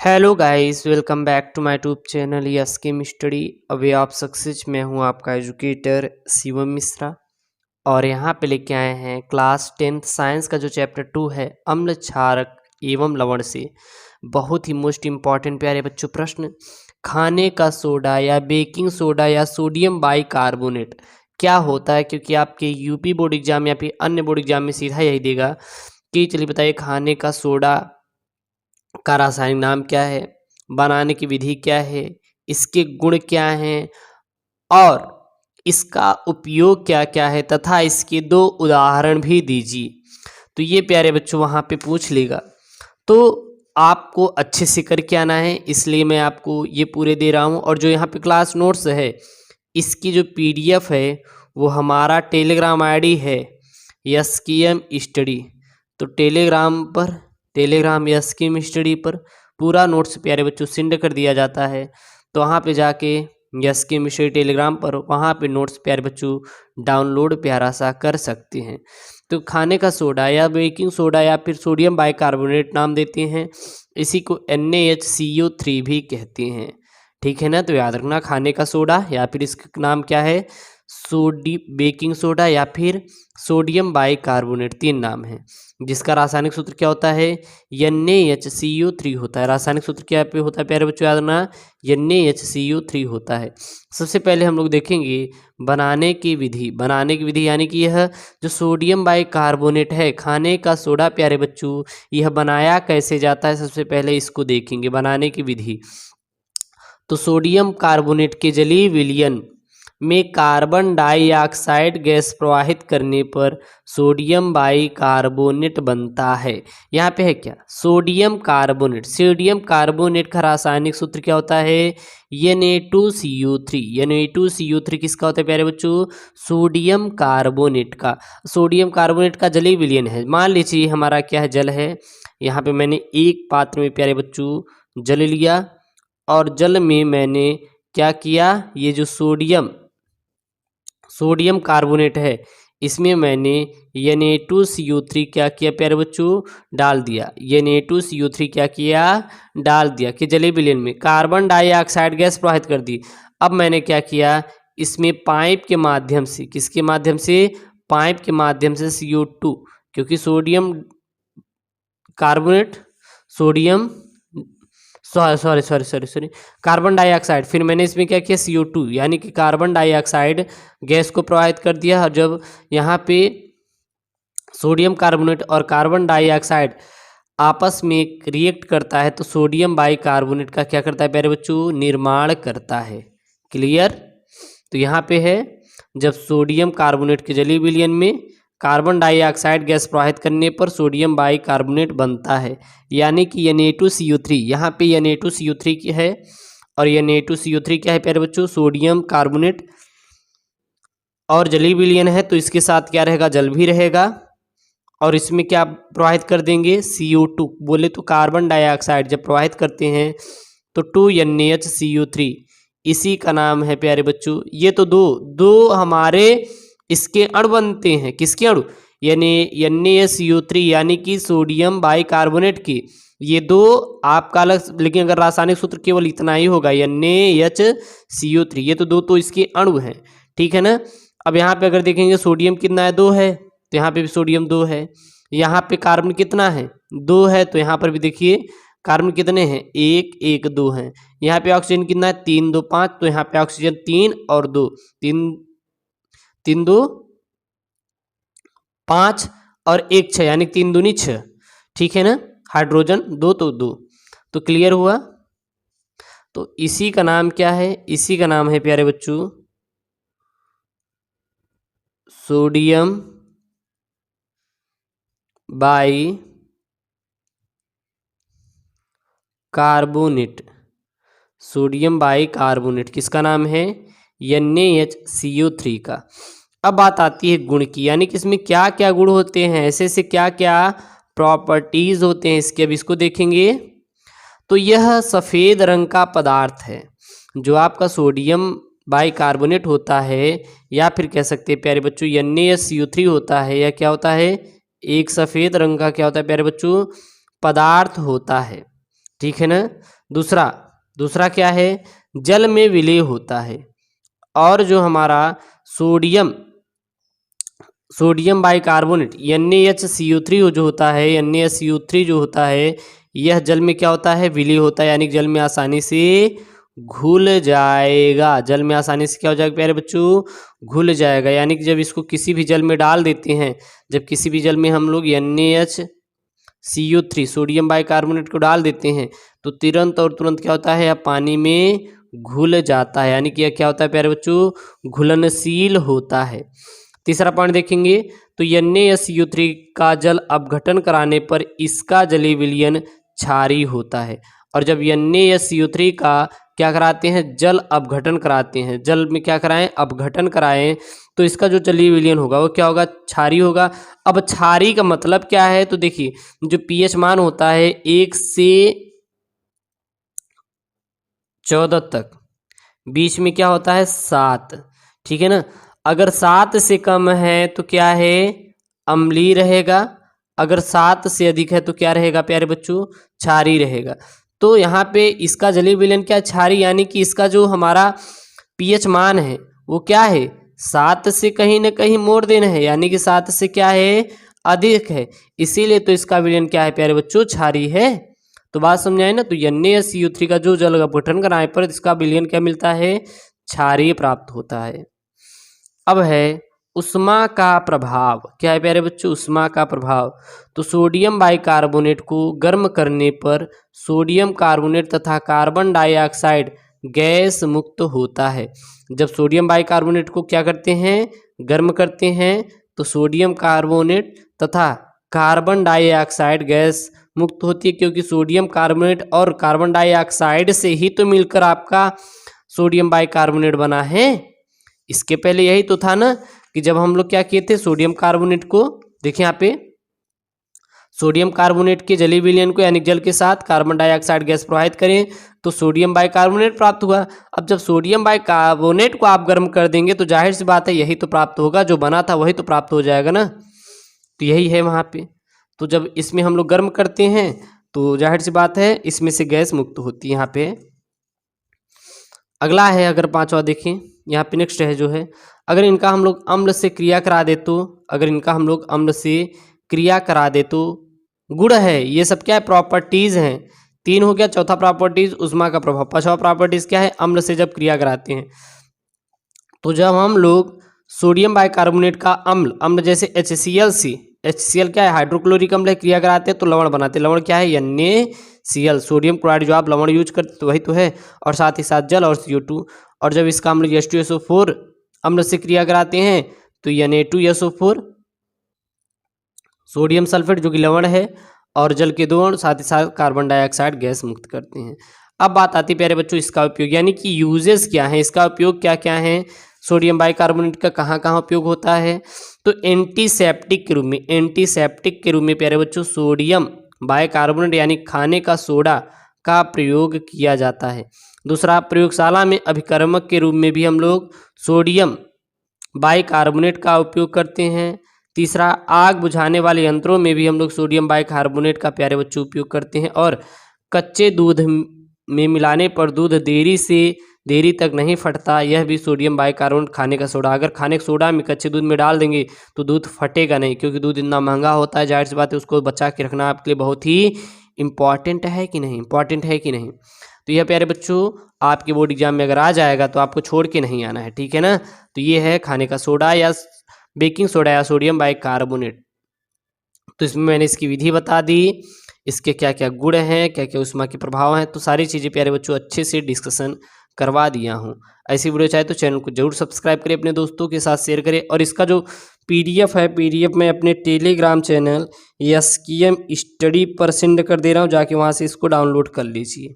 Hello guys, welcome back to my YouTube channel yes chem study a way of success. मैं हूं आपका educator Shivam Mishra और यहां पे लेके आए हैं क्लास 10th साइंस का जो चैप्टर 2 है अम्ल क्षारक एवं लवण से बहुत ही मोस्ट इम्पॉर्टेंट प्यारे बच्चों प्रश्न। खाने का सोडा या बेकिंग सोडा या सोडियम बाइकार्बोनेट क्या होता है, क्योंकि आपके यूपी बोर्ड एग्जाम या फिर अन्य बोर्ड एग्जाम में सीधा यही देगा कि चलिए बताइए खाने का सोडा का रासायनिक नाम क्या है, बनाने की विधि क्या है, इसके गुण क्या हैं और इसका उपयोग क्या क्या है तथा इसके दो उदाहरण भी दीजिए। तो ये प्यारे बच्चों वहाँ पे पूछ लेगा, तो आपको अच्छे से करके आना है, इसलिए मैं आपको ये पूरे दे रहा हूँ। और जो यहाँ पे क्लास नोट्स है इसकी जो पीडीएफ है वो हमारा टेलीग्राम आईडी है यस्कीएम स्टडी। तो टेलीग्राम यस्कीएम स्टडी पर पूरा नोट्स प्यारे बच्चों सेंड कर दिया जाता है। तो वहाँ पे जाके यस्कीएम स्टडी टेलीग्राम पर वहाँ पे नोट्स प्यारे बच्चों डाउनलोड प्यारा सा कर सकते हैं। तो खाने का सोडा या बेकिंग सोडा या फिर सोडियम बाइकार्बोनेट नाम देते हैं, इसी को NaHCO3 भी कहते हैं। ठीक है ना, तो याद रखना खाने का सोडा या फिर इसका नाम क्या है बेकिंग सोडा या फिर सोडियम बाइकार्बोनेट, तीन नाम है जिसका रासायनिक सूत्र क्या होता है NaHCO3 होता है। रासायनिक सूत्र क्या पे होता है प्यारे बच्चों, याद रखना NaHCO3 होता है। सबसे पहले हम लोग देखेंगे बनाने की विधि यानी कि यह जो सोडियम बाइकार्बोनेट है खाने का सोडा प्यारे बच्चों, यह बनाया कैसे जाता है सबसे पहले इसको देखेंगे बनाने की विधि। तो सोडियम कार्बोनेट के जलीय विलयन में कार्बन डाइऑक्साइड गैस प्रवाहित करने पर सोडियम बाइकार्बोनेट बनता है। यहाँ पे है क्या सोडियम कार्बोनेट का रासायनिक सूत्र क्या होता है Na2CO3। Na2CO3 किसका होता है प्यारे बच्चों, सोडियम कार्बोनेट का जलीय विलयन है। मान लीजिए हमारा क्या है जल है, यहाँ पे मैंने एक पात्र में प्यारे बच्चों जल लिया और जल में मैंने क्या किया, ये जो सोडियम कार्बोनेट है इसमें मैंने Na2CO3 क्या किया प्यारे बच्चों डाल दिया। Na2CO3 क्या किया डाल दिया कि जलीय विलयन में कार्बन डाइऑक्साइड गैस प्रवाहित कर दी। अब मैंने क्या किया इसमें पाइप के माध्यम से, किसके माध्यम से, पाइप के माध्यम से CO2, क्योंकि sodium carbonate sodium sorry carbon dioxide, फिर मैंने इसमें क्या किया CO2 यानी कि कार्बन डाइऑक्साइड गैस को प्रवाहित कर दिया। और जब यहाँ पे सोडियम कार्बोनेट और कार्बन डाइऑक्साइड आपस में रिएक्ट करता है तो सोडियम बाइकार्बोनेट का क्या करता है प्यारे बच्चों, निर्माण करता है। क्लियर। तो यहाँ पे है जब सोडियम कार्बोनेट के जलीय विलयन में कार्बन डाइऑक्साइड गैस प्रवाहित करने पर सोडियम बाइकार्बोनेट बनता है, यानी कि Na2CO3, यहाँ पे Na2CO3 की है और Na2CO3 क्या है प्यारे बच्चों, सोडियम कार्बोनेट और जलीय विलयन है तो इसके साथ क्या रहेगा, जल भी रहेगा और इसमें क्या प्रवाहित कर देंगे CO2, बोले तो कार्बन डाइऑक्साइड जब प्रवाहित करते हैं तो 2NaHCO3, इसी का नाम है प्यारे बच्चों। ये तो दो हमारे इसके अणु बनते हैं, किसके अणु, NaCO3 यानी कि सोडियम बाइकार्बोनेट के, ये दो आपका अलग, लेकिन अगर रासायनिक सूत्र केवल इतना ही होगा NaHCO3, ये तो दो तो इसके अणु हैं। ठीक है ना। अब यहाँ पे अगर देखेंगे सोडियम कितना है, 2 है, तो यहाँ पे भी सोडियम 2 है। यहाँ पे कार्बन कितना है, 2 है, तो यहाँ पर भी देखिए कार्बन कितने हैं, 1 1 2 हैं। यहाँ पे ऑक्सीजन कितना है, 3 2 5, तो यहाँ पे ऑक्सीजन 3 और 2, 3 2 5 और 1 6, यानी 3 दूनी 6। ठीक है ना, हाइड्रोजन 2 तो 2, तो क्लियर हुआ। तो इसी का नाम क्या है, इसी का नाम है प्यारे बच्चों sodium by carbonate. Sodium by carbonate किसका नाम है, NaHCO3 का। अब बात आती है गुण की, यानी कि इसमें क्या क्या गुण होते हैं, ऐसे से क्या क्या प्रॉपर्टीज होते हैं इसके, अब इसको देखेंगे। तो यह सफ़ेद रंग का पदार्थ है जो आपका सोडियम बाइकार्बोनेट होता है, या फिर कह सकते हैं प्यारे बच्चों NaCO3 होता है, या क्या होता है, एक सफ़ेद रंग का क्या होता है प्यारे बच्चों, पदार्थ होता है। ठीक है ना। दूसरा क्या है, जल में विलय होता है। और जो हमारा सोडियम बाइकार्बोनेट NaHCO3 जो होता है, NaCO3 जो होता है, यह जल में क्या होता है, विलय होता है, यानी जल में आसानी से घुल जाएगा। जल में आसानी से क्या हो जाएगा प्यारे बच्चों, घुल जाएगा। यानी कि जब इसको किसी भी जल में डाल देते हैं, जब किसी भी जल में हम लोग NaCO3 सोडियम बाइकार्बोनेट को डाल देते हैं, तो तुरंत क्या होता है, अब पानी में घुल जाता है। यानी कि यह क्या होता है प्यारे बच्चों, घुलनशील होता है। तीसरा पॉइंट देखेंगे तो NaCO3 का जल अपघटन कराने पर इसका जलीय विलयन क्षारीय होता है। और जब NaCO3 का क्या कराते हैं, जल अपघटन कराते हैं, जल में क्या कराएं, अपघटन कराएं, तो इसका जो जलीय विलयन होगा वो क्या होगा, क्षारीय होगा। अब क्षारीय का मतलब क्या है, तो देखिए जो pH मान होता है 1 से 14 तक, बीच में क्या होता है 7, ठीक है ना। अगर 7 से कम है तो क्या है, अम्लीय रहेगा। अगर 7 से अधिक है तो क्या रहेगा प्यारे बच्चों, क्षारीय रहेगा। तो यहाँ पे इसका जलीय विलयन क्या, क्षारीय, यानी कि इसका जो हमारा pH मान है वो क्या है, 7 से कहीं ना कहीं मोर देन है, यानी कि 7 से क्या है, अधिक है। इसीलिए तो इसका विलयन क्या है प्यारे बच्चों, क्षारीय है। तो बात समझ आए ना। तो NaCO3 का जो जल अपघटन कराने पर इसका विलयन क्या मिलता है, क्षारीय प्राप्त होता है। अब है उष्मा का प्रभाव। क्या है प्यारे बच्चों, उष्मा का प्रभाव। तो सोडियम बाइकार्बोनेट को गर्म करने पर सोडियम कार्बोनेट तथा कार्बन डाइऑक्साइड गैस मुक्त होता है। जब सोडियम बाइकार्बोनेट को क्या करते हैं, गर्म करते हैं, तो सोडियम कार्बोनेट तथा कार्बन डाइऑक्साइड गैस मुक्त होती है, क्योंकि सोडियम कार्बोनेट और कार्बन डाइऑक्साइड से ही तो मिलकर आपका सोडियम बाइकार्बोनेट बना है। इसके पहले यही तो था ना कि जब हम लोग क्या किए थे, सोडियम कार्बोनेट को, देखिए यहाँ पे सोडियम कार्बोनेट के जलीय विलयन को यानी जल के साथ कार्बन डाइऑक्साइड गैस प्रवाहित करें तो सोडियम बाइकार्बोनेट प्राप्त हुआ। अब जब सोडियम बाइकार्बोनेट को आप गर्म कर देंगे तो जाहिर सी बात है यही तो प्राप्त होगा, जो बना था वही तो प्राप्त हो जाएगा ना। तो यही है वहाँ पे। तो जब इसमें हम लोग गर्म करते हैं तो जाहिर सी बात है इसमें से गैस मुक्त होती है। यहाँ पे अगला है, अगर पांचवा देखें, यहाँ पे नेक्स्ट है जो है, अगर इनका हम लोग अम्ल से क्रिया करा दे तो, अगर इनका हम लोग अम्ल से क्रिया करा दे तो, गुण है, ये सब क्या है, प्रॉपर्टीज हैं। 3 हो गया। चौथा प्रॉपर्टीज उष्मा का प्रभाव। पांचवा प्रॉपर्टीज क्या है, अम्ल से जब क्रिया कराते हैं। तो जब हम लोग सोडियम बाइकार्बोनेट का अम्ल जैसे HCl क्या है, हाइड्रोक्लोरिक अम्ल है, क्रिया कराते हैं तो लवण बनाते हैं। लवण क्या है, NaCl, सोडियम क्लोराइड जो आप लवण यूज करते तो वही तो है, और साथ ही साथ जल और CO2। और जब इसका अम्ल H2SO4 अम्ल से क्रिया कराते हैं तो Na2SO4, सोडियम सल्फेट जो कि लवण है, और जल के 2 अणु, साथ ही साथ कार्बन डाइऑक्साइड गैस मुक्त करते हैं। अब बात आती है प्यारे बच्चों इसका उपयोग, यानी कि यूजेस क्या है, इसका उपयोग क्या क्या है, सोडियम बाइकार्बोनेट का कहाँ कहाँ उपयोग होता है। तो एंटीसेप्टिक के रूप में प्यारे बच्चों सोडियम बाइकार्बोनेट यानी खाने का सोडा का प्रयोग किया जाता है। दूसरा, प्रयोगशाला में अभिकर्मक के रूप में भी हम लोग सोडियम बाइकार्बोनेट का उपयोग करते हैं। तीसरा, आग बुझाने वाले यंत्रों में भी हम लोग सोडियम बाइकार्बोनेट का प्यारे बच्चों उपयोग करते हैं। और कच्चे दूध में मिलाने पर दूध देरी तक नहीं फटता, यह भी सोडियम बाइकार्बोनेट खाने का सोडा। अगर खाने का सोडा में कच्चे दूध में डाल देंगे तो दूध फटेगा नहीं, क्योंकि दूध इतना महंगा होता है, जाहिर सी बात है उसको बचा के रखना आपके लिए बहुत ही इंपॉर्टेंट है कि नहीं, तो यह प्यारे बच्चों आपके बोर्ड एग्जाम में अगर आ जाएगा तो आपको छोड़ के नहीं आना है, ठीक है ना। तो ये है खाने का सोडा या बेकिंग सोडा या सोडियम बाइकार्बोनेट। तो इसमें मैंने इसकी विधि बता दी, इसके क्या क्या गुण हैं, क्या क्या उष्मा के प्रभाव हैं, तो सारी चीज़ें प्यारे बच्चों अच्छे से डिस्कशन करवा दिया हूँ। ऐसी वीडियो चाहे तो चैनल को जरूर सब्सक्राइब करें, अपने दोस्तों के साथ शेयर करें। और इसका जो PDF है, PDF मैं अपने टेलीग्राम चैनल SKM स्टडी पर सेंड कर दे रहा हूँ, जाके वहाँ से इसको डाउनलोड कर लीजिए।